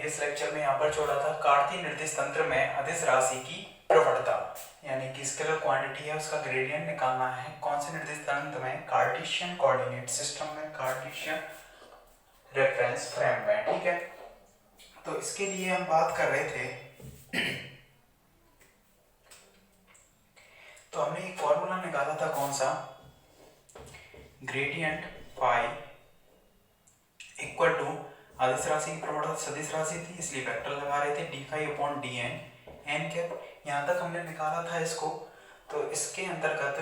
Previous lecture में यहाँ पर छोड़ा था कार्तीय निर्देश तंत्र में अदिश राशि की प्रवणता, यानी कि स्केलर क्वांटिटी है उसका ग्रेडियंट निकालना है। कौन से निर्देश तंत्र में? कार्टेशियन कोऑर्डिनेट सिस्टम में, कार्टेशियन रेफरेंस फ्रेम में। ठीक है, तो इसके लिए हम बात कर रहे थे तो हमने एक फॉर्मूला निकाला था, कौन सा? ग्रेडियंट फाई इक्वल टू आदिश राशि की प्रवणता सदिश राशि थी, इसलिए वेक्टर लगा रहे थे D phi upon D N N cap. यहां तक हमने निकाला था इसको, तो इसके अंतर्गत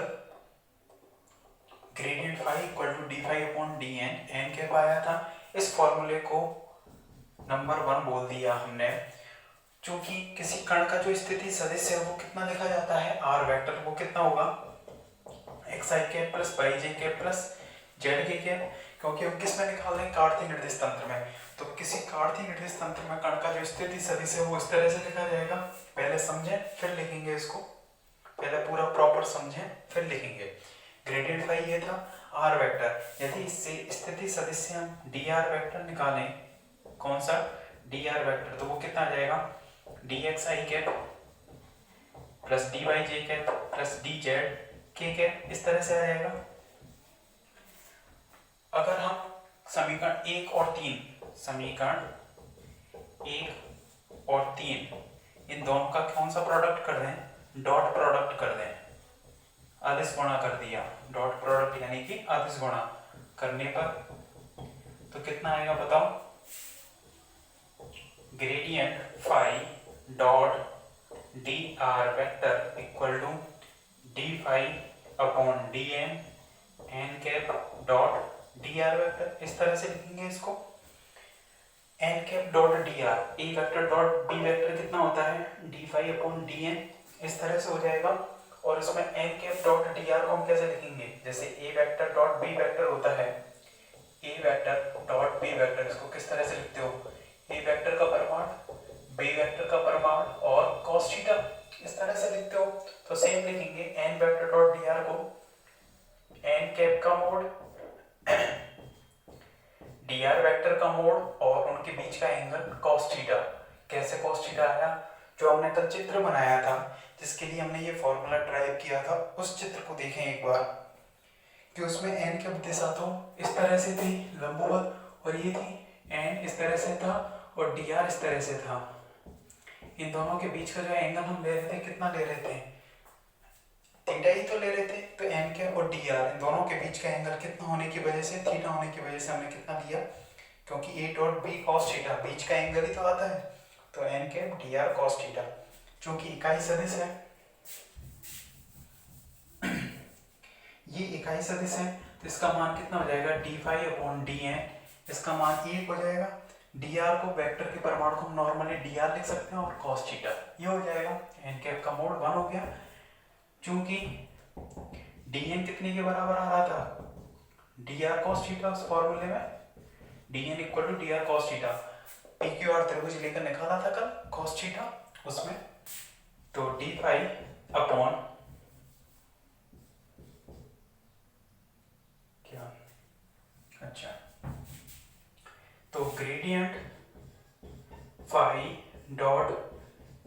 gradient phi equal to D phi upon D N cap आया था। इस फॉर्मूले को नंबर 1 बोल दिया हमने। चूंकि किसी कण का जो स्थिति सदिश है वो कितना लिखा जाता है? R vector. वो कितना होगा? एक्स आई कैप प्लस वाई जे cap plus Z K cap, क्योंकि हम किस में निकाल रहे हैं? कार्तीय निर्देश तंत्र में। तो किसी कार्तीय निर्देश तंत्र में कण का जो स्थिति सदिश है वो इस तरह से लिखा जाएगा। पहले समझें फिर लिखेंगे इसको, पहले पूरा प्रॉपर समझें फिर लिखेंगे। ग्रेडियंट फाई ये था आर वेक्टर। यदि इससे स्थिति सदिश से हम डी आर वेक्टर निकालें, कौन सा? डी आर वेक्टर, तो वो कितना आ जाएगा? डी एक्स आई कैप प्लस डी वाई जे cap plus d Z K cap, इस तरह से आ जाएगा। अगर हम समीकरण 1 और 3, समीकरण 1 और 3 इन दोनों का कौन सा प्रोडक्ट कर रहे हैं? डॉट प्रोडक्ट कर दें। अदिश गुणा कर दिया, डॉट प्रोडक्ट यानी कि अदिश गुणा करने पर तो कितना आएगा बताओ? Gradient phi dot D R vector equal to D phi upon D N N cap dot D R vector. इस तरह से लिखेंगे इसको। N cap dot D R, A vector dot B vector कितना होता है? D phi upon D N, इस तरह से हो जाएगा। और इसमें N cap dot D R को हम कैसे लिखेंगे? जैसे A vector dot B vector होता है, ए वेक्टर डॉट बी वेक्टर, इसको किस तरह से लिखते हो? ए वेक्टर का परिमाण, बी वेक्टर का परिमाण और cos थीटा, इस तरह से लिखते हो। तो सेम लिखेंगे N vector dot D R को एन कैप का मोड, डी आर वेक्टर का मोड और उनके बीच का एंगल cos थीटा। कैसे cos थीटा आया? जो हमने कल चित्र बनाया था जिसके लिए हमने ये फॉर्मूला ड्राइव किया था, उस चित्र को देखें एक बार कि उसमें एन कैप दिशा तो इस तरह से थी लंबवत, और ये थी एन इस तरह से था और डी आर इस तरह से था। इन दोनों के बीच का जो एंगल हम ले रहे थे, कितना ले रहे थे? थीटा ही तो ले रहे थे। तो एन कैप और डी आर इन दोनों के बीच का एंगल कितना होने की वजह से? थीटा होने की वजह से हमने कितना लिया? क्योंकि A dot B cos theta, बीच का एंगल ही तो आता है, तो N cap D R cos theta. चूंकि इकाई सदिश है, ये इकाई सदिश है, तो इसका मान कितना हो जाएगा? D phi upon D N, इसका मान 1 हो जाएगा। डी आर को वेक्टर के परिमाण को हम नॉर्मली डी आर लिख सकते हैं और कॉस थीटा ये हो जाएगा। एन कैप का मोड 1 हो गया। चूंकि डी एन कितने के बराबर आ रहा था? D R cos theta. उस फॉर्मूले में D N equal to D R cos theta, P Q R त्रिभुज लेकर निकाला था कल कॉस थीटा उसमें। तो डी फाई अपॉन क्या, अच्छा, तो gradient phi dot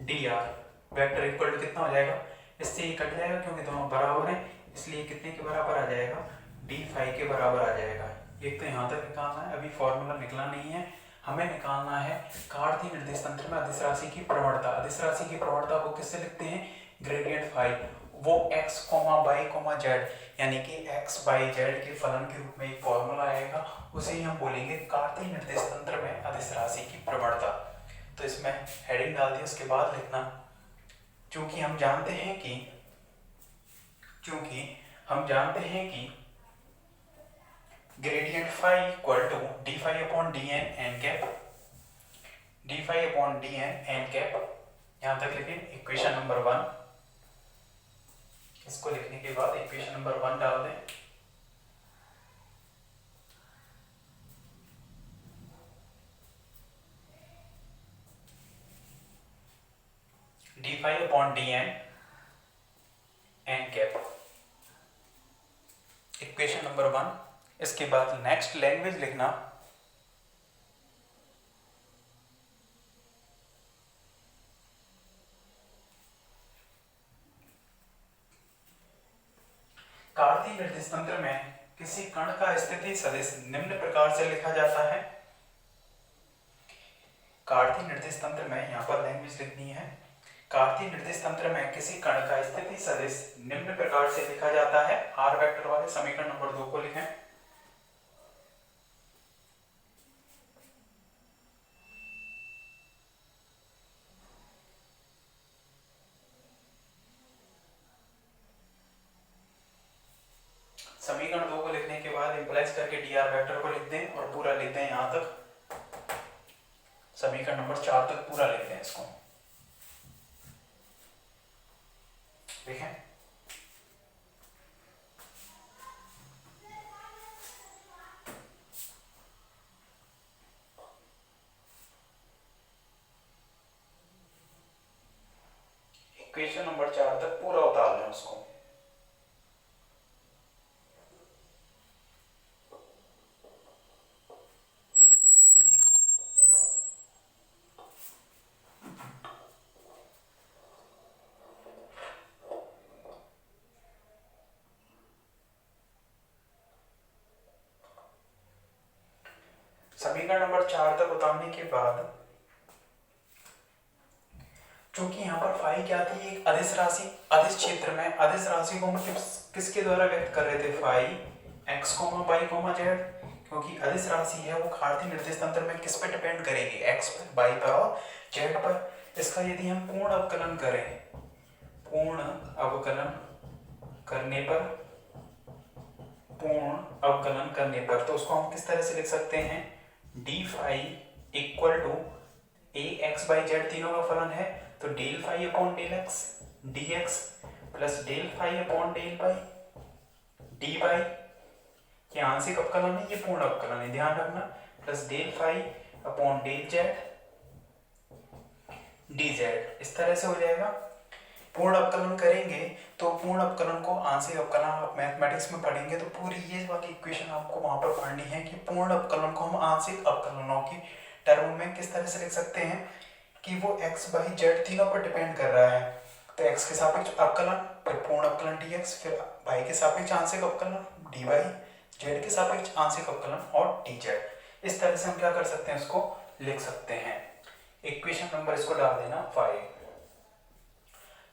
D R vector equal to कितना हो जाएगा? इससे ये कट जाएगा क्योंकि दोनों बराबर हैं, इसलिए कितने के बराबर आ जाएगा? डी फाई के बराबर आ जाएगा। एक तो यहाँ तक निकालना है, अभी फॉर्मूला निकला नहीं है, हमें निकालना है कार्तीय निर्देश तंत्र में अदिश राशि की प्रवणता। अदिश राशि की प्रवणता को किससे लिखते हैं? Gradient phi. वो x, y, z यानी कि x, y, z के फलन के रूप में एक फॉर्मूला आएगा, उसे ही हम बोलेंगे कार्तीय निर्देश तंत्र में अदिश राशि की प्रवणता। तो इसमें हेडिंग डाल दी, उसके बाद लिखना चूंकि हम जानते हैं कि gradient phi equal to D phi upon D N N cap, d phi upon D N N cap. यहां तक लिखें इक्वेशन नंबर 1। इसको लिखने के बाद इक्वेशन नंबर 1 डाल दें। D phi upon D N N cap, equation number 1। इसके बाद नेक्स्ट लैंग्वेज लिखना कार्तीय निर्देश तंत्र में किसी कण का स्थिति सदिश निम्न प्रकार से लिखा जाता है। कार्तीय निर्देश तंत्र में यहाँ पर लैंग्वेज लिखनी है। कार्तीय निर्देश तंत्र में किसी कण का स्थिति सदिश निम्न प्रकार से लिखा जाता है। आर वेक्टर वाले समीकरण नंबर 2 को लिखें। समीकरण 2 को लिखने के बाद इंप्लाइज करके डी आर वेक्टर को लिख दें और पूरा लिख दें यहां तक। समीकरण नंबर 4 तक पूरा लिख दें इसको। देखें इक्वेशन नंबर 4 तक पूरा उतार लें उसको। समीकरण नंबर 4 तक उतारने के बाद चूंकि यहाँ पर फाई क्या थी, एक अदिश राशि, अदिश क्षेत्र में अदिश राशि को हम किसके द्वारा व्यक्त कर रहे थे, phi x comma y comma z. क्योंकि अदिश राशि है वो कार्तीय निर्देश तंत्र में किस पर डिपेंड करेगी, एक्स पर, वाई पर और जेड पर। इसका यदि हम पूर्ण अवकलन करें, पूर्ण अवकलन करने पर, पूर्ण अवकलन करने पर तो उसको हम किस तरह से लिख सकते हैं, d phi equal to a x y z तीनों का फलन है तो del phi upon del x d x plus del phi upon del y d y, ये आंशिक अवकलन है, ये पूर्ण अवकलन है ध्यान रखना, plus del phi upon del z d z. इस तरह से हो जाएगा। पूर्ण अवकलन करेंगे तो पूर्ण अवकलन को आंशिक अवकलन आप मैथमेटिक्स में पढ़ेंगे तो पूरी ये वाली इक्वेशन आपको वहां पर पढ़नी है कि पूर्ण अवकलन को हम आंशिक अवकलनों की टर्म में किस तरह से लिख सकते हैं कि वो x बाई जेड तीनों पर डिपेंड कर रहा है। तो x के सापेक्ष अवकलन, फिर पूर्ण अवकलन dx, फिर y के सापेक्ष आंशिक अवकलन dy, z के सापेक्ष आंशिक अवकलन और dz। इस तरह से हम क्या कर सकते हैं, इसको लिख सकते हैं। इक्वेशन नंबर इसको डाल देना 5।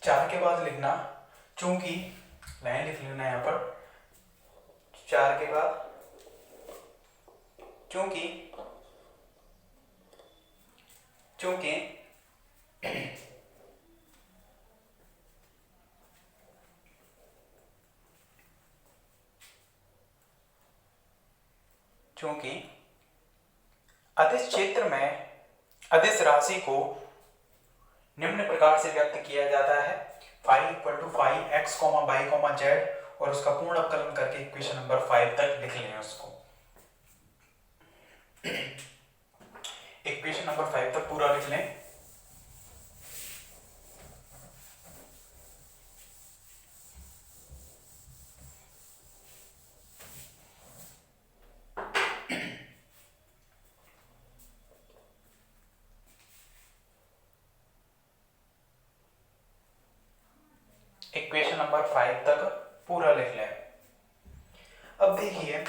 4 के बाद लिखना, चूंकि लाइन लिख लेना यहाँ पर 4 के बाद, चूंकि अदिश क्षेत्र में अदिश राशि को निम्न प्रकार से व्यक्त किया जाता है, phi equal to phi x comma y comma z, और उसका पूर्ण अवकलन करके इक्वेशन नंबर 5 तक लिख लें उसको। इक्वेशन नंबर 5 तक पूरा लिख लें। इक्वेशन नंबर 5 तक पूरा लिख लें। अब देखिए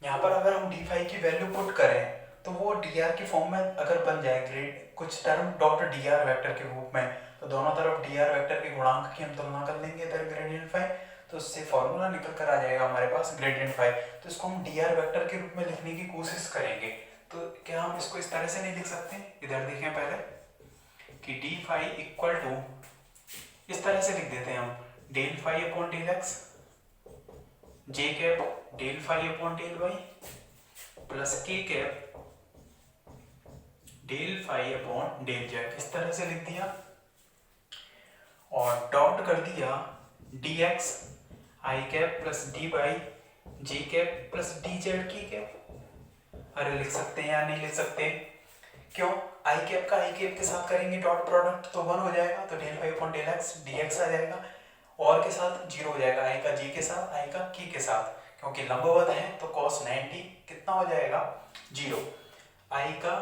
यहां पर अगर हम d5 की वैल्यू पुट करें तो वो dr की फॉर्म में अगर बन जाए ग्रेड कुछ टर्म डॉट dr वेक्टर के रूप में, तो दोनों तरफ dr वेक्टर के गुणांक की हम तुलना कर लेंगे इधर ग्रेडियंट फाई, तो उससे फॉर्मूला निकल कर आ जाएगा हमारे पास ग्रेडियंट फाई। तो इसको हम dr वेक्टर के रूप में लिखने की कोशिश करेंगे। तो क्या हम इसको इस तरह से नहीं लिख सकते, इधर देखें पहले कि d5 इक्वल टू, इस तरह से लिख देते हैं हम, del phi upon del x j cap del phi upon del y plus k cap del phi upon del z, इस तरह से लिख दिया और डॉट कर दिया डी एक्स आई कैप प्लस डी वाई जे cap plus d z k cap. अरे लिख सकते हैं या नहीं लिख सकते, क्यों, आई कैप का आई कैप के साथ करेंगे डॉट प्रोडक्ट तो 1 हो जाएगा, तो del phi upon del x d x आ जाएगा, और के साथ 0 हो जाएगा, आई का जी के साथ आई का की के साथ, क्योंकि लंबवत है तो cos 90 कितना हो जाएगा 0, आई का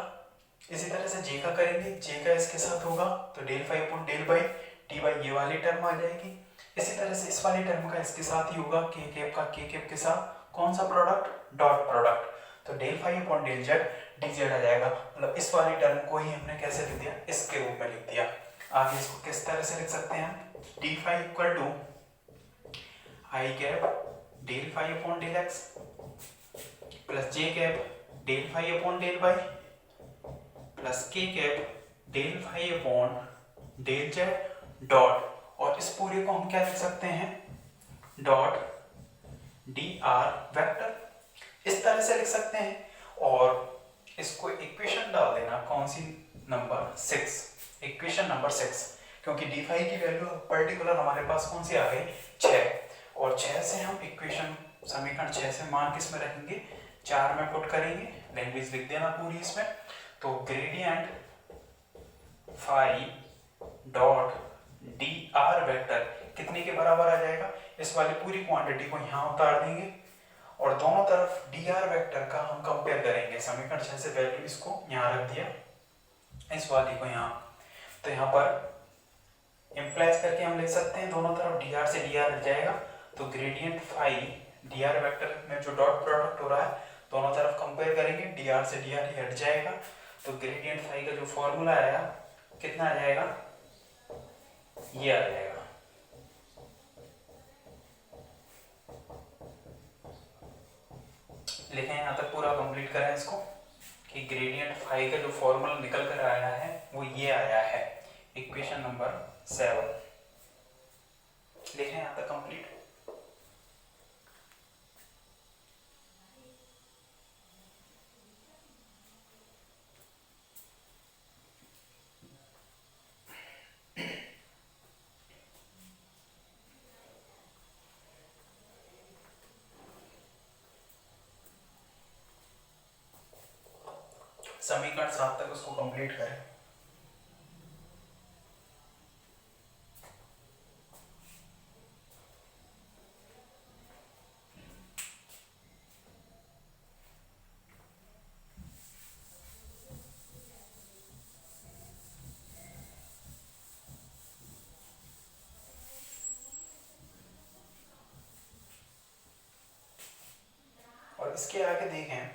इसी तरह से जे का करेंगे, जे का इसके साथ होगा तो del phi upon del y d y ये वाली टर्म आ जाएगी, इसी तरह से इस वाली टर्म का इसके साथ ही होगा, के कैप का के कैप के साथ कौन सा प्रोडक्ट, डॉट प्रोडक्ट, तो del phi upon del z d z आ जाएगा। मतलब इस वाली टर्म को ही हमने कैसे लिख दिया, इसके रूप में लिख दिया। आगे इसको किस तरह से लिख सकते हैं, d phi equal to i cap del phi upon del x plus j cap del phi upon del y plus k cap del phi upon del z dot, और इस पूरे को हम क्या लिख सकते हैं, डॉट डी आर वेक्टर, इस तरह से लिख सकते हैं। और इसको इक्वेशन डाल देना, कौन सी, नंबर 6, इक्वेशन नंबर 6, क्योंकि डी फाई की वैल्यू पर्टिकुलर हमारे पास कौन सी आ गई, 6, और 6 से हम इक्वेशन समीकरण 6 से मान किस में रखेंगे, 4 में पुट करेंगे, लैंग्वेज लिख देना पूरी इसमें। तो gradient phi dot D R vector कितने के बराबर आ जाएगा, इस वाली पूरी क्वांटिटी को यहाँ उतार देंगे और दोनों तरफ डी आर वेक्टर का हम कंपेयर करेंगे। समीकरण 6 से वैल्यू इसको यहाँ रख दिया, इस वाली को यहाँ, तो यहाँ पर इम्प्लाइज करके हम लिख सकते हैं दोनों तरफ डी आर से डी आर हट जाएगा, तो gradient phi d are vector में जो डॉट प्रोडक्ट हो रहा है दोनों तरफ कंपेयर करेंगे, डी आर से डी आर ही हट जाएगा, तो ग्रेडियंट फाई का जो फॉर्मूला आया कितना आ जाएगा, ये आ जाएगा। लिखें यहाँ तक पूरा कंप्लीट करें इसको कि ग्रेडियंट फाई का जो फॉर्मूला निकल कर आया है वो ये आया है, इक्वेशन नंबर 7। लिखें यहाँ तक कंप्लीट। समीकरण 7 तक उसको कंप्लीट करें। और इसके आगे देखें,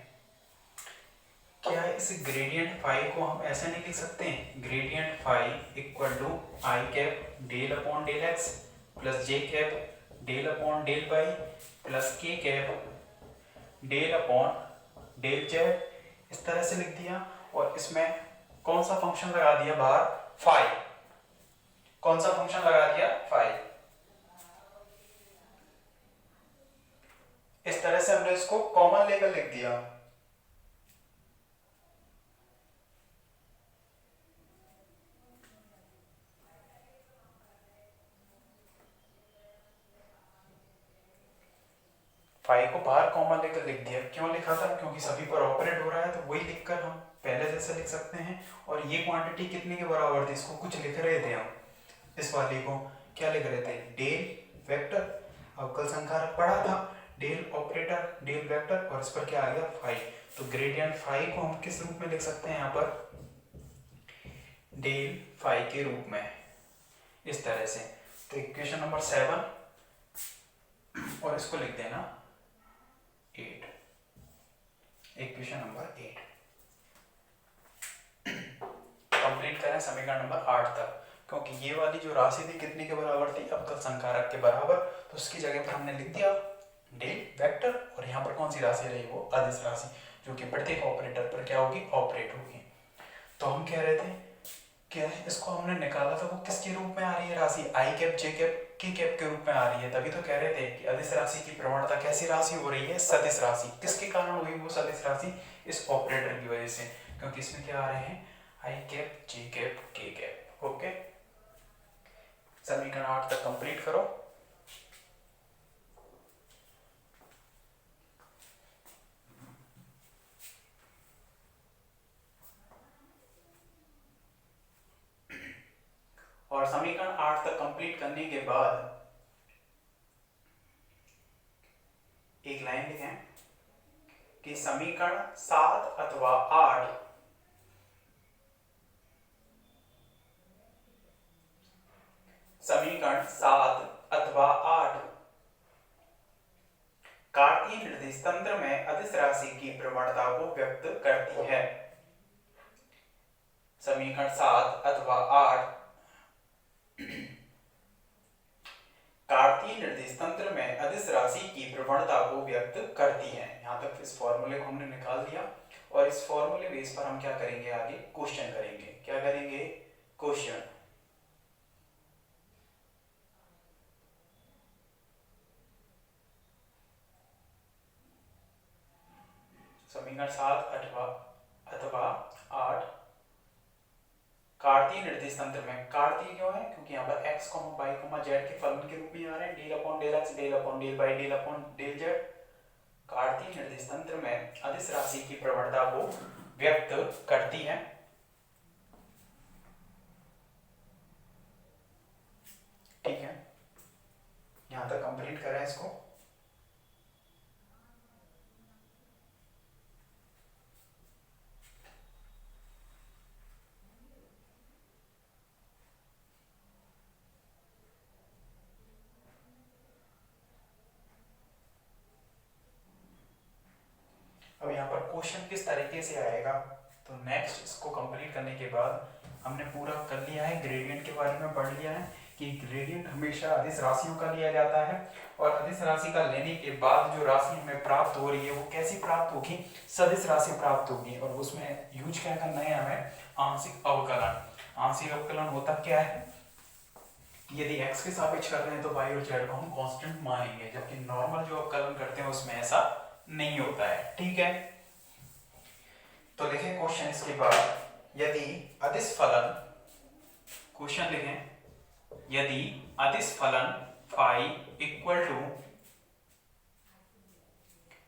क्या इस ग्रेडियंट फाई को हम ऐसे नहीं लिख सकते हैं, gradient phi equal to i cap del upon del x plus j cap del upon del y plus k cap del upon del z, इस तरह से लिख दिया। और इसमें कौन सा फंक्शन लगा दिया बाहर, फाई, कौन सा फंक्शन लगा दिया, फाई। इस तरह से हमने इसको कॉमन लेकर लिख दिया। फाई को बाहर कॉमन लेकर लिख दिया, क्यों लिखा था, क्योंकि सभी पर ऑपरेट हो रहा है, तो वही लिखकर हम पहले जैसे लिख सकते हैं। और ये क्वांटिटी कितने के बराबर थी, इसको कुछ लिख रहे थे हम, इस वाली को क्या लिख रहे थे, डेल वेक्टर, अवकल संकारक पढ़ा था, डेल ऑपरेटर डेल वेक्टर, और इस पर क्या आ गया, फाई। तो ग्रेडियंट फाई को हम किस रूप में लिख सकते हैं, यहाँ पर डेल फाई के रूप में, इस तरह से। तो इक्वेशन नंबर 7 और इसको लिख देना 8, इक्वेशन नंबर 8। कंप्लीट करें समीकरण नंबर 8 तक, क्योंकि ये वाली जो राशि थी कितने के बराबर थी, अवकल संकारक के बराबर, तो उसकी जगह पर हमने लिख दिया डेल वेक्टर, और यहाँ पर कौन सी राशि रही, वो अदिश राशि, जो कि प्रत्येक ऑपरेटर पर क्या होगी, ऑपरेट होगी। तो हम कह रहे थे कि इसको हमने निकाला था, वो किसके रूप में आ रही है राशि, आई कैप जे कैप के कैप के रूप में आ रही है, तभी तो कह रहे थे कि अदिश राशि की प्रवणता कैसी राशि हो रही है, सदिश राशि। किसके कारण हुई वो सदिश राशि, इस ऑपरेटर की वजह से, क्योंकि इसमें क्या आ रहे हैं, आई कैप जे कैप के कैप। ओके, समीकरण 8 तक कंप्लीट करो। और समीकरण 8 तक कंप्लीट करने के बाद एक लाइन लिखें कि समीकरण 7 अथवा 8 समीकरण 7 अथवा निर्देश तंत्र में अदिश राशि की प्रवणता को व्यक्त करती है। समीकरण 7 अथवा 8 कार्तीय निर्देश तंत्र में अदिश राशि की प्रवणता को व्यक्त करती है। यहाँ तक इस फॉर्मूले को हमने निकाल दिया और इस फॉर्मूले बेस पर हम क्या करेंगे, आगे क्वेश्चन करेंगे। क्या करेंगे, क्वेश्चन। समीकरण 7 अथवा 8 कार्तीय निर्देश तंत्र में, कार्तीय क्यों है, क्योंकि यहाँ पर x, y, z के फलन के रूप में आ रहे हैं, del upon del x, del upon del y, del upon del z। कार्तीय निर्देश तंत्र में अदिश राशि की प्रवणता को व्यक्त करती है। ठीक है, यहां तक कंप्लीट करें इसको। अब यहाँ पर क्वेश्चन किस तरीके से आएगा, तो नेक्स्ट इसको कंप्लीट करने के बाद हमने पूरा कर लिया है, ग्रेडियंट के बारे में पढ़ लिया है कि ग्रेडियंट हमेशा अदिश राशियों का लिया जाता है और अदिश राशि का लेने के बाद जो राशि हमें प्राप्त हो रही है वो कैसी प्राप्त होगी, सदिश राशि प्राप्त होगी। और उसमें यूज क्या करना है हमें, आंशिक अवकलन। आंशिक अवकलन होता क्या है, यदि x के सापेक्ष कर रहे हैं तो y और z को हम कांस्टेंट मानेंगे, जबकि नॉर्मल जो अवकलन करते हैं उसमें ऐसा नहीं होता है। ठीक है, तो लिखें क्वेश्चन इसके बाद, यदि अदिश फलन, क्वेश्चन लिखें, यदि अदिश फलन फाई इक्वल टू,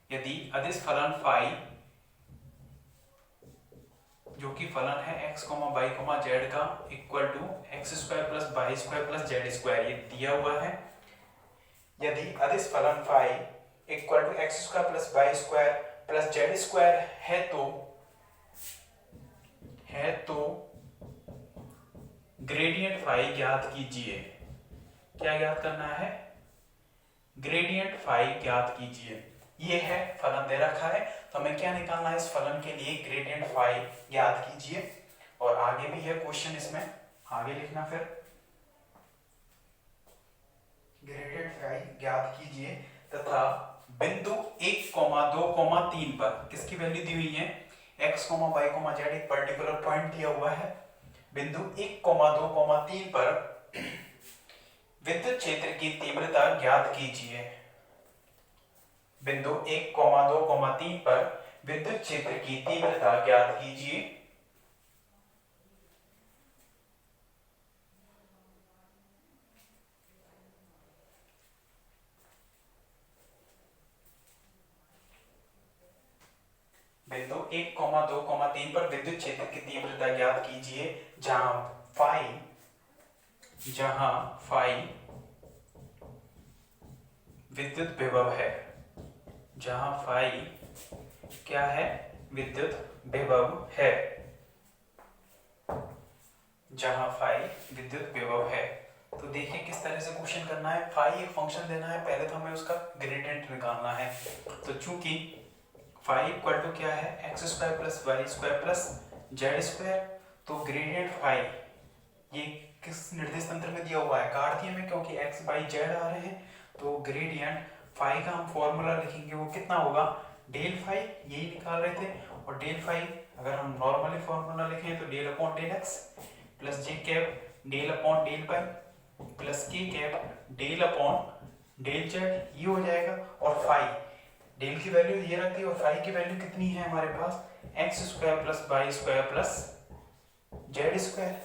यदि अदिश फलन फाई जो कि फलन है x, y, z का equal to x square plus y square plus z square, ये दिया हुआ है। यदि अदिश फलन phi equal to x square plus y square plus z square है तो ग्रेडियंट फाई ज्ञात कीजिए। क्या ज्ञात करना है, ग्रेडियंट फाई ज्ञात कीजिए। ये है फलन दे रखा है, तो हमें क्या निकालना है, इस फलन के लिए ग्रेडियंट फाई ज्ञात कीजिए। और आगे भी है क्वेश्चन, इसमें आगे लिखना, फिर ग्रेडियंट फाई ज्ञात कीजिए तथा बिंदु 1, 2, 3 पर किसकी वैल्यू दी हुई है, x, y, z एक पर्टिकुलर पॉइंट दिया हुआ है। बिंदु 1, 2, 3 पर विद्युत क्षेत्र की तीव्रता ज्ञात कीजिए। बिंदु 1, 2, 3 पर विद्युत क्षेत्र की तीव्रता ज्ञात कीजिए। बिंदु 1, 2, 3 पर विद्युत क्षेत्र की तीव्रता ज्ञात कीजिए, जहां फाई विद्युत विभव है, जहां फाई क्या है, विद्युत विभव है, जहां फाई विद्युत विभव है। तो देखिए किस तरह से क्वेश्चन करना है, फाई एक फंक्शन देना है, पहले तो हमें उसका ग्रेडियंट निकालना है। तो चूंकि फाई इक्वल टू क्या है, x square plus y square plus z square, तो ग्रेडियंट फाई ये किस निर्देश तंत्र में दिया हुआ है, कार्तीय में, क्योंकि एक्स वाई जेड आ रहे हैं। तो ग्रेडियंट फाई का हम फॉर्मूला लिखेंगे, वो कितना होगा, डेल फाई, यही निकाल रहे थे। और डेल फाई अगर हम नॉर्मली फॉर्मूला लिखें तो del upon del x plus j cap del upon del y plus k cap del upon del z, ये हो जाएगा। और फाई, डेल की वैल्यू ये रखती है और फाई की वैल्यू कितनी है हमारे पास, x square plus y square plus z square,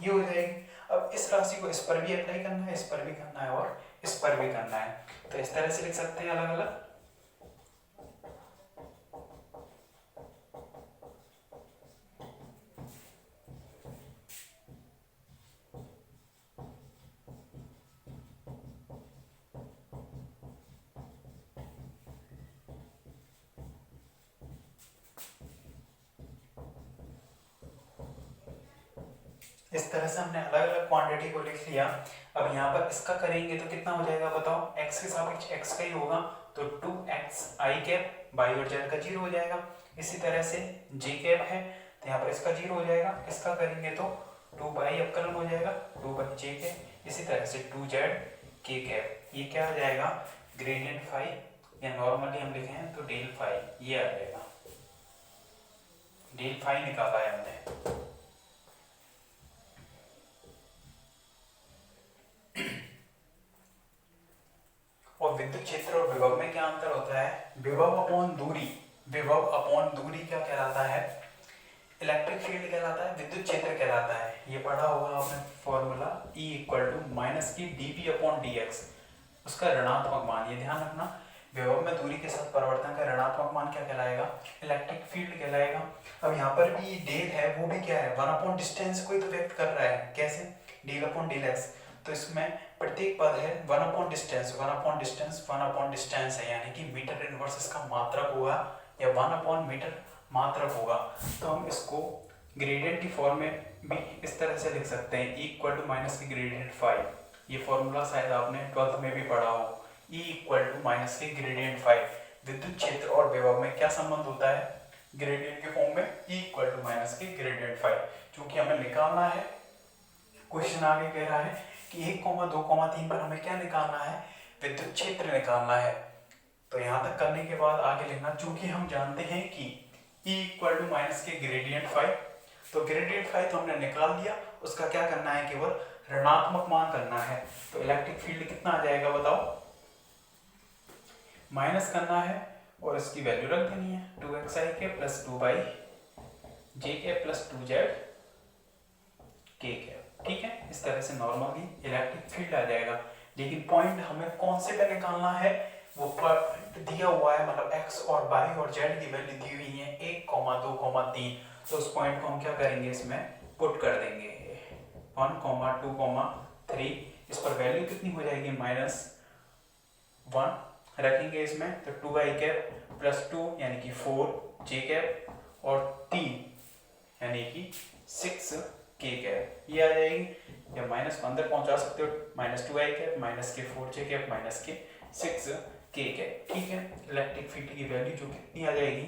ये हो जाएगी। अब इस राशि को इस पर भी अप्लाई करना है, इस पर भी करना है और इस पर भी करना है, तो इस तरह से लिख सकते हैं अलग अलग। इस तरह से हमने अलग अलग क्वांटिटी को लिख लिया। अब यहाँ पर इसका करेंगे तो कितना हो जाएगा बताओ, x के सापेक्ष x का ही होगा, तो 2x i कैप बाई और जेड का 0 हो जाएगा। इसी तरह से j कैप है तो यहाँ पर इसका 0 हो जाएगा, इसका करेंगे तो 2 बाई अवकलन हो जाएगा 2 बाई j कैप। इसी तरह से 2z k कैप, ये क्या आ जाएगा ग्रेडियंट फाई, या नॉर्मली हम लिखे हैं तो डेल फाई, ये आ जाएगा डेल फाई निकाला है हमने। और विद्युत क्षेत्र और विभव में क्या अंतर होता है, विभव अपॉन दूरी, विभव अपॉन दूरी क्या कहलाता है, इलेक्ट्रिक फील्ड कहलाता है, विद्युत क्षेत्र कहलाता है। ये पढ़ा होगा आपने formula E equal to minus की dp अपॉन dx, उसका ऋणात्मक मान, ये ध्यान रखना, विभव में दूरी के साथ परिवर्तन का ऋणात्मक मान क्या कहलाएगा, इलेक्ट्रिक फील्ड कहलाएगा। अब यहाँ पर भी डेल है, वो भी क्या है 1 अपॉन डिस्टेंस को ही तो व्यक्त कर रहा है, कैसे डेल अपॉन डेल एक्स, तो इसमें प्रत्येक पद है 1 upon distance 1 upon distance 1 upon distance है, यानी कि मीटर इनवर्स इसका मात्रक होगा या 1 अपॉन मीटर मात्रक होगा। तो हम इसको ग्रेडियंट की फॉर्म में भी इस तरह से लिख सकते हैं, इक्वल टू माइनस की ग्रेडियंट फाई, ये फॉर्मूला शायद आपने 12th में भी पढ़ा हो, E इक्वल टू माइनस की ग्रेडियंट फाई। विद्युत क्षेत्र और विभव में क्या संबंध होता है, ग्रेडियंट के फॉर्म में E इक्वल टू माइनस की ग्रेडियंट फाई। चूंकि हमें निकालना है, क्वेश्चन आगे कह रहा है कि 1, 2, 3 पर हमें क्या निकालना है, विद्युत क्षेत्र निकालना है। तो यहाँ तक करने के बाद आगे लिखना, चूंकि हम जानते हैं कि E इक्वल टू माइनस के ग्रेडियंट फाई, तो ग्रेडियंट फाई तो हमने निकाल दिया, उसका क्या करना है, केवल ऋणात्मक मान करना है। तो इलेक्ट्रिक फील्ड कितना आ जाएगा बताओ, माइनस करना है और इसकी वैल्यू रख देनी है 2xi के प्लस 2 बाई जे के प्लस 2z के, ठीक है। इस तरह से नॉर्मली इलेक्ट्रिक फील्ड आ जाएगा। लेकिन पॉइंट हमें कौन से पे निकालना है, वो पॉइंट दिया हुआ है, मतलब x और y और z की वैल्यू दी हुई है 1, 2, 3, तो उस पॉइंट को हम क्या करेंगे, इसमें पुट कर देंगे 1, 2, 3, इस पर वैल्यू कितनी हो जाएगी -1 रखेंगे इसमें, तो 2i कैप प्लस 2 यानी कि 4j कैप और 3 यानी कि 6k कैप, ये आ जाएगी। या माइनस को अंदर पहुंचा सकते हो, -2i कैप माइनस के 4j कैप माइनस के 6k कैप, ठीक है। इलेक्ट्रिक फील्ड की वैल्यू जो कितनी आ जाएगी,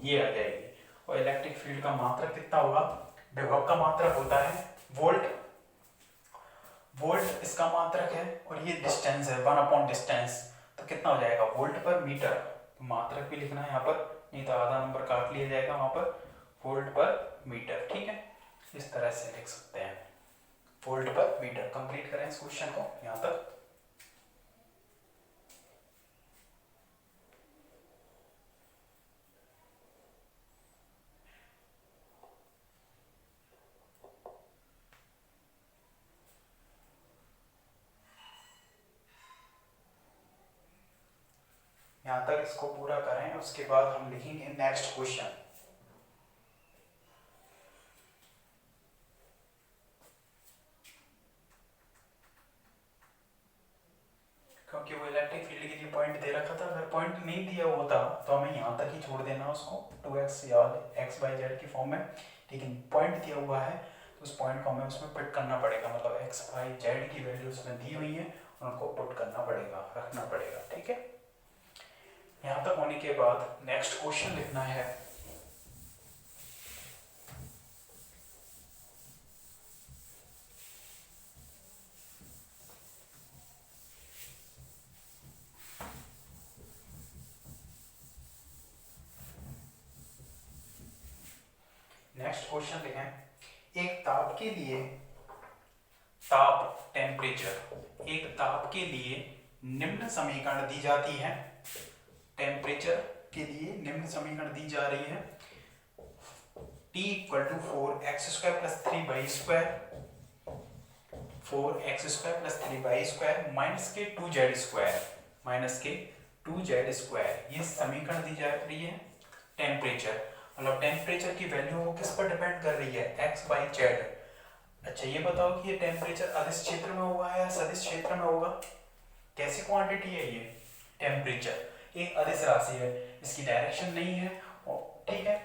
ये आ जाएगी। और इलेक्ट्रिक फील्ड का मात्रक कितना होगा, विभव का मात्रक होता है वोल्ट, वोल्ट इसका मात्रक है और ये डिस्टेंस है 1 अपॉन डिस्टेंस, तो कितना हो जाएगा वोल्ट पर मीटर, तो मात्रक भी लिखना है यहाँ पर, नहीं तो आधा नंबर काट लिया जाएगा वहां पर, वोल्ट पर मीटर, ठीक है। इस तरह से लिख सकते हैं वोल्ट पर मीटर। कंप्लीट करें इस क्वेश्चन को यहाँ तक। यहाँ तक इसको पूरा करें, उसके बाद हम लिखेंगे नेक्स्ट क्वेश्चन। क्योंकि वो इलेक्ट्रिक फील्ड के लिए पॉइंट दे रखा था, अगर पॉइंट नहीं दिया होता तो हमें यहाँ तक ही छोड़ देना उसको 2x या x बाई जेड की फॉर्म में, लेकिन पॉइंट दिया हुआ है तो उस पॉइंट को हमें उसमें पुट करना पड़ेगा, मतलब x बाई जेड की वैल्यू उसमें दी हुई है, उनको पुट करना पड़ेगा, रखना पड़ेगा, ठीक है। यहाँ तक होने के बाद नेक्स्ट क्वेश्चन लिखना है। नेक्स्ट क्वेश्चन लिखें, एक ताप के लिए, ताप टेम्परेचर, एक ताप के लिए निम्न समीकरण दी जाती है, टेम्परेचर के लिए निम्न समीकरण दी जा रही है, T equal to 4x² plus 3y² 4x² plus 3y² minus के 2z², माइनस के 2z², ये समीकरण दी जा रही है टेम्परेचर, मतलब टेम्परेचर की वैल्यू वो किस पर डिपेंड कर रही है, x बाई जेड। अच्छा ये बताओ कि ये टेम्परेचर अदिश क्षेत्र में होगा या सदिश क्षेत्र में होगा, कैसी क्वांटिटी है ये, टेम्परेचर एक अदिश राशि है, इसकी डायरेक्शन नहीं है, ठीक है,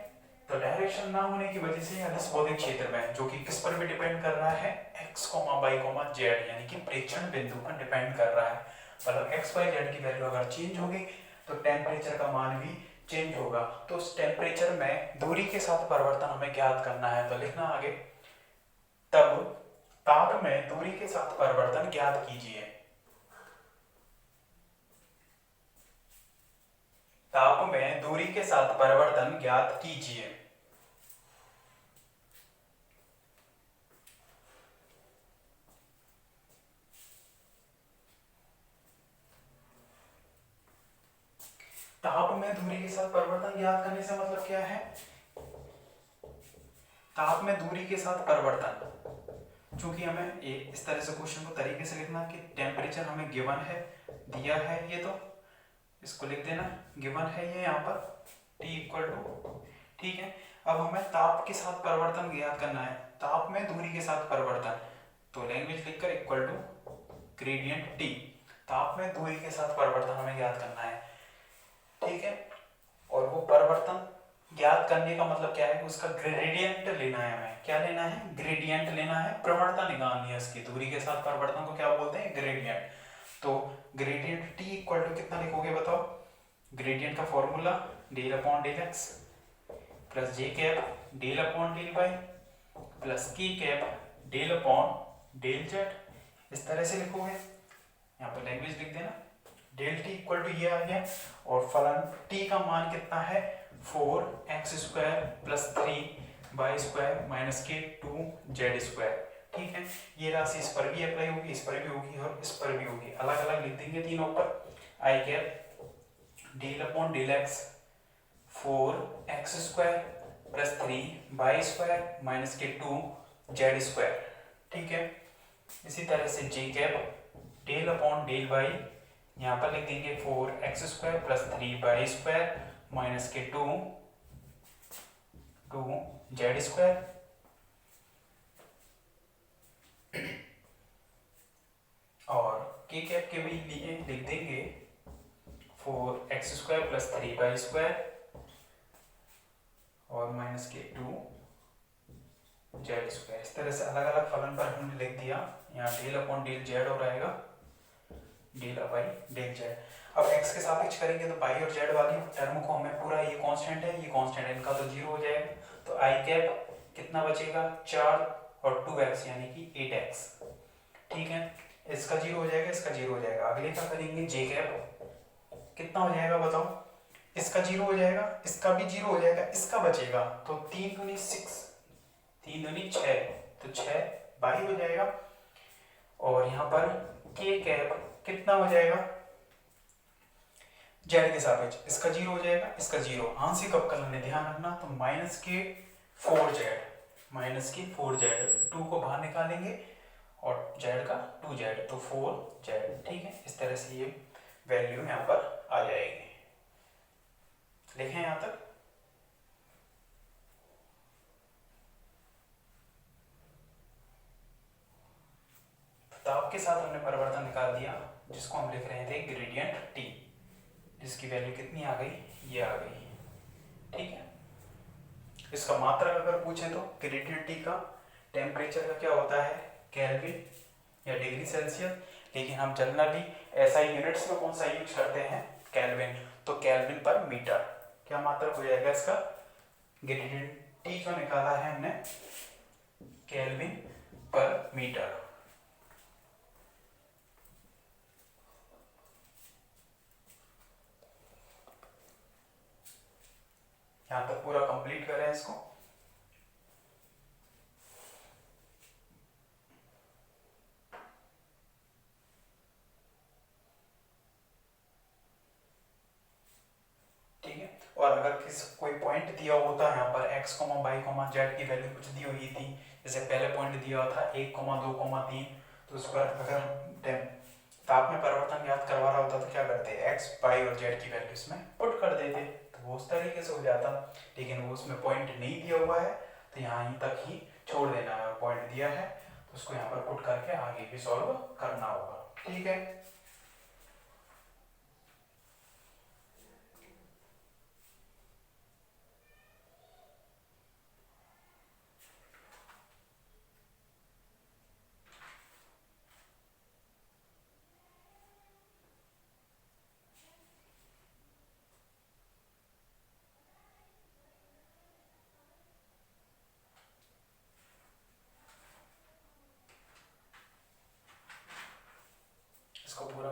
तो डायरेक्शन ना होने की वजह से अदिश भौतिक क्षेत्र में, जो कि किस पर भी डिपेंड कर रहा है, x, y, z, यानी कि प्रेक्षण बिंदु पर डिपेंड कर रहा है। मतलब एक्स वाई जेड की वैल्यू अगर चेंज होगी तो टेम्परेचर का मान भी चेंज होगा। तो उस टेम्परेचर में दूरी के साथ परिवर्तन हमें ज्ञात करना है। तो लिखना आगे, तब ताप में दूरी के साथ परिवर्तन ज्ञात कीजिए। ताप में दूरी के साथ परिवर्तन ज्ञात कीजिए। ताप में दूरी के साथ परिवर्तन ज्ञात करने से मतलब क्या है? ताप में दूरी के साथ परिवर्तन, चूंकि हमें इस तरह से क्वेश्चन को तरीके से लिखना कि टेम्परेचर हमें गिवन है, दिया है, ये तो इसको लिख देना, गिवन है ये यहाँ पर T इक्वल टू, ठीक है। अब हमें ताप के साथ परिवर्तन ज्ञात करना है, ताप में दूरी के साथ परिवर्तन, तो लैंग्वेज लिखकर इक्वल टू ग्रेडियंट T, ताप में दूरी के साथ परिवर्तन हमें ज्ञात करना है, ठीक है। और वो परिवर्तन ज्ञात करने का मतलब क्या है कि उसका ग्रेडियंट लेना है हमें। क्या लेना है? ग्रेडियंट लेना है, प्रवणता निकालनी है उसकी। दूरी के साथ परिवर्तन को क्या बोलते हैं? ग्रेडियंट। तो ग्रेडियंट T इक्वल टू कितना लिखोगे बताओ? ग्रेडियंट का formula del upon del x plus j cap del upon del y plus k cap del upon del z, इस तरह से लिखोगे। यहाँ पर लैंग्वेज लिख देना, डेल टी इक्वल टू ये आ गया, और फलन t का मान कितना है? 4x² प्लस 3y² माइनस के 2z², ठीक है। ये राशि इस पर भी अप्लाई होगी, इस पर भी होगी और इस पर भी होगी, अलग अलग लिख देंगे तीनों पर। I cap del upon del x 4x² plus 3y² minus के 2z², ठीक है। इसी तरह से j cap del upon del y, यहाँ पर लिख देंगे 4x² प्लस 3y² माइनस के 2z², और के कैप के भी लिए लिख देंगे 4x² प्लस 3y² और माइनस के 2z²। इस तरह से अलग अलग फलन पर हमने लिख दिया। यहाँ डेल अपॉन डेल जेड और आएगा डेल बाई डेल जेड। अब x के सापेक्ष करेंगे तो पाई और जेड वाली टर्म को हमें पूरा, ये कांस्टेंट है, ये कांस्टेंट है, इनका तो जीरो हो जाएगा। तो आई कैप कितना बचेगा? 4 और 2x यानी कि 8x, ठीक है। इसका जीरो हो जाएगा, इसका जीरो हो जाएगा। अगले का करेंगे जे कैप, कितना हो जाएगा बताओ? इसका जीरो हो जाएगा, इसका भी जीरो हो जाएगा, इसका बचेगा। तो 3 दूनी 6, 3 दूनी 6, तो 6 22 हो जाएगा। और यहाँ पर के कैप कितना हो जाएगा? जेड के सापेक्ष इसका जीरो हो जाएगा, इसका जीरो, आंशिक अवकलन में ध्यान रखना। तो माइनस के 4z, माइनस के 4z, 2 को बाहर निकालेंगे और z का 2z, तो 4z, ठीक है। इस तरह से ये वैल्यू यहाँ पर आ जाएगी। लिखें यहाँ तक। ताप के साथ हमने परिवर्तन निकाल दिया, जिसको हम लिख रहे थे ग्रेडियंट T, जिसकी वैल्यू कितनी आ गई? ये आ गई, ठीक है। इसका मात्रक अगर पूछे तो ग्रेडियंट T का टेम्परेचर का क्या होता है? केल्विन या डिग्री सेल्सियस, लेकिन हम जनरली ऐसा यूनिट्स में कौन सा यूज करते हैं? केल्विन। तो केल्विन पर मीटर, क्या मात्रक हो जाएगा इसका? ग्रेडियंट T जो निकाला है हमने, केल्विन पर मीटर। यहाँ तक पूरा कंप्लीट करें इसको। ठीक है। और अगर कोई पॉइंट दिया होता है यहाँ पर x, y, z की वैल्यू कुछ दी हुई थी, जैसे पहले पॉइंट दिया हुआ था 1, 2, 3, तो उस पर अगर ताप में परिवर्तन ज्ञात करवा रहा होता तो क्या करते? x, y और z की वैल्यू इसमें पुट कर देते, तो वो उस तरीके से हो जाता। लेकिन वो उसमें पॉइंट नहीं दिया हुआ है, तो यहाँ तक ही छोड़ देना है। पॉइंट दिया है तो उसको यहाँ पर पुट करके आगे भी सॉल्व करना होगा, ठीक है।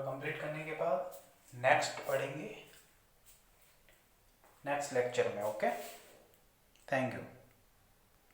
कंप्लीट करने के बाद नेक्स्ट पढ़ेंगे नेक्स्ट लेक्चर में। Okay, thank you.